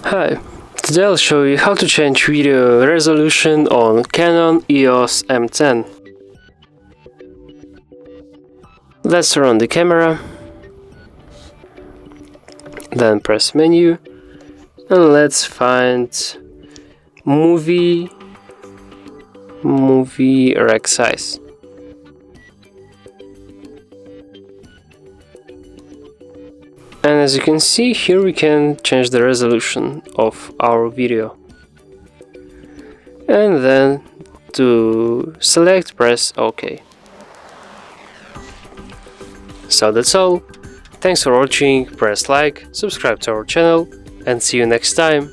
Hi, today I'll show you how to change video resolution on Canon EOS M10. Let's turn on the camera, then press menu, and let's find movie rec size. And as you can see here, we can change the resolution of our video. And then to select, press OK. So that's all. Thanks for watching, press like, subscribe to our channel, and see you next time.